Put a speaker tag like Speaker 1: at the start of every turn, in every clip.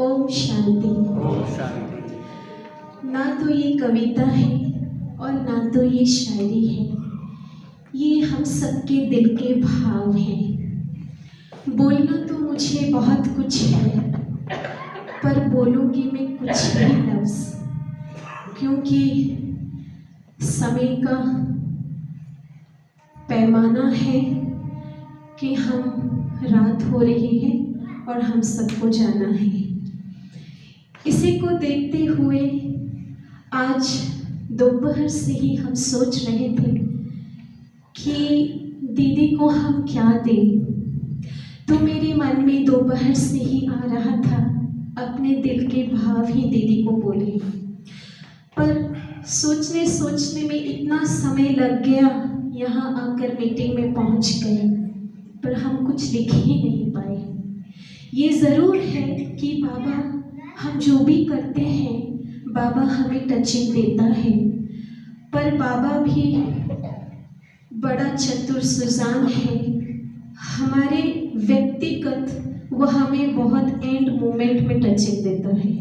Speaker 1: ओम शांति।
Speaker 2: ओम शांति।
Speaker 1: ना तो ये कविता है और ना तो ये शायरी है, ये हम सबके दिल के भाव हैं। बोलना तो मुझे बहुत कुछ है, पर बोलूँगी मैं कुछ ही लफ्ज़, क्योंकि समय का पैमाना है कि हम रात हो रही है और हम सबको जाना है। इसी को देखते हुए आज दोपहर से ही हम सोच रहे थे कि दीदी को हम क्या दें, तो मेरे मन में दोपहर से ही आ रहा था अपने दिल के भाव ही दीदी को बोले, पर सोचने सोचने में इतना समय लग गया, यहाँ आकर मीटिंग में पहुँच गए पर हम कुछ लिख ही नहीं पाए। ये ज़रूर है कि बाबा हम जो भी करते हैं बाबा हमें टचिंग देता है, पर बाबा भी बड़ा चतुर सुजान है। हमारे व्यक्तिगत वो हमें बहुत एंड मोमेंट में टचिंग देता है।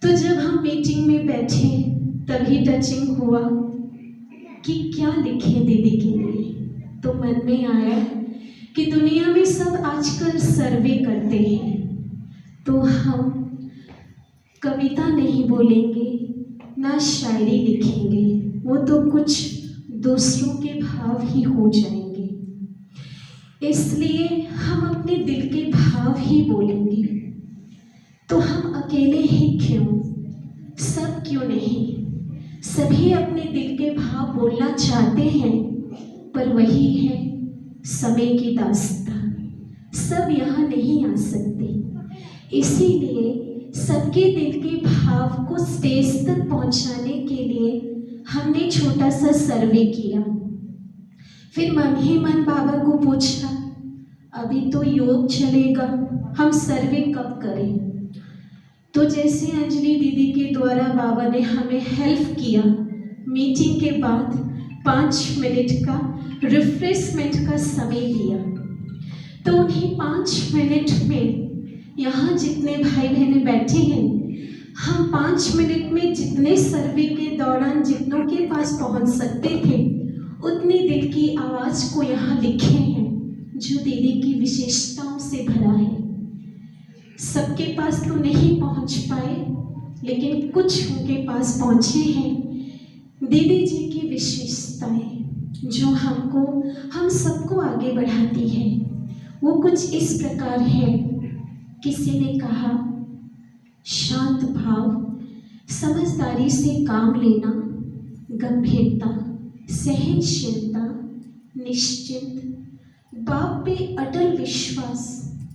Speaker 1: तो जब हम मीटिंग में बैठे तभी टचिंग हुआ कि क्या लिखें दीदी के लिए। तो मन में आया कि दुनिया में सब आजकल सर्वे करते हैं, तो हम कविता नहीं बोलेंगे ना शायरी लिखेंगे, वो तो कुछ दूसरों के भाव ही हो जाएंगे। इसलिए हम अपने दिल के भाव ही बोलेंगे। तो हम अकेले ही क्यों, सब क्यों नहीं, सभी अपने दिल के भाव बोलना चाहते हैं, पर वही है समय की दास्तां, सब यहाँ नहीं आ सकते। इसीलिए सबके दिल के भाव को स्टेज तक पहुंचाने के लिए हमने छोटा सा सर्वे किया। फिर मन ही मन बाबा को पूछा, अभी तो योग चलेगा, हम सर्वे कब करें। तो जैसे अंजलि दीदी के द्वारा बाबा ने हमें हेल्प किया, मीटिंग के बाद 5 मिनट का रिफ्रेशमेंट का समय दिया, तो उन्हीं 5 मिनट में यहाँ जितने भाई बहनें बैठे हैं, हम 5 मिनट में जितने सर्वे के दौरान जितनों के पास पहुँच सकते थे उतनी दिल की आवाज़ को यहाँ लिखे हैं, जो दीदी की विशेषताओं से भरा है। सबके पास तो नहीं पहुँच पाए, लेकिन कुछ उनके पास पहुँचे हैं। दीदी जी की विशेषताएं जो हम सबको आगे बढ़ाती है, वो कुछ इस प्रकार है। किसी ने कहा, शांत भाव, समझदारी से काम लेना, गंभीरता, सहनशीलता, निश्चित, बाप पे अटल विश्वास,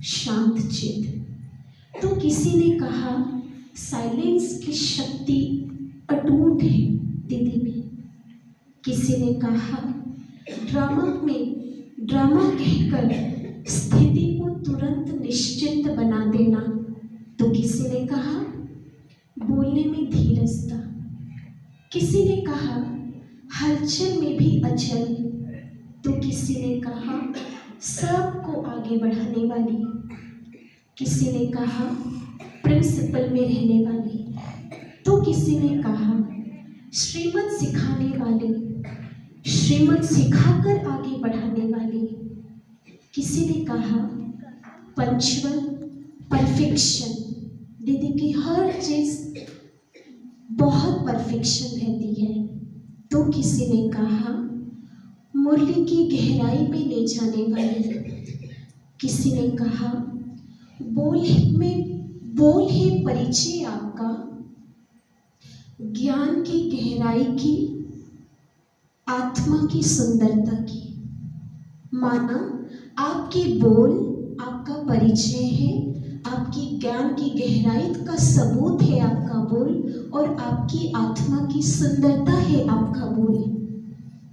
Speaker 1: शांत चित्त। तो किसी ने कहा, साइलेंस की शक्ति अटूट है दीदी में। किसी ने कहा, ड्रामा कहकर स्थिति को तुरंत निश्चिंत बना देना। तो किसी ने कहा, बोलने में धीरजता। किसी ने कहा, हलचल में भी अचल। तो किसी ने कहा, सबको आगे बढ़ाने वाली। किसी ने कहा, प्रिंसिपल में रहने वाली। तो किसी ने कहा, श्रीमत सिखाने वाली, श्रीमत सिखाकर आगे बढ़ाने वाली। किसी ने कहा, पंचुअल, परफेक्शन, दीदी की हर चीज़ बहुत परफेक्शन रहती है। तो किसी ने कहा, मुरली की गहराई में ले जाने वाली। किसी ने कहा, बोल है परिचय आपका, ज्ञान की गहराई की, आत्मा की सुंदरता की। माना आपके बोल आपका परिचय है, आपकी ज्ञान की गहराई का सबूत है आपका बोल, और आपकी आत्मा की सुंदरता है आपका बोल।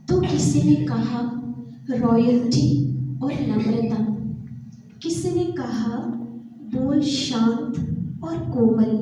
Speaker 1: तो किसी ने कहा, रॉयल्टी और नम्रता। किसी ने कहा, बोल शांत और कोमल।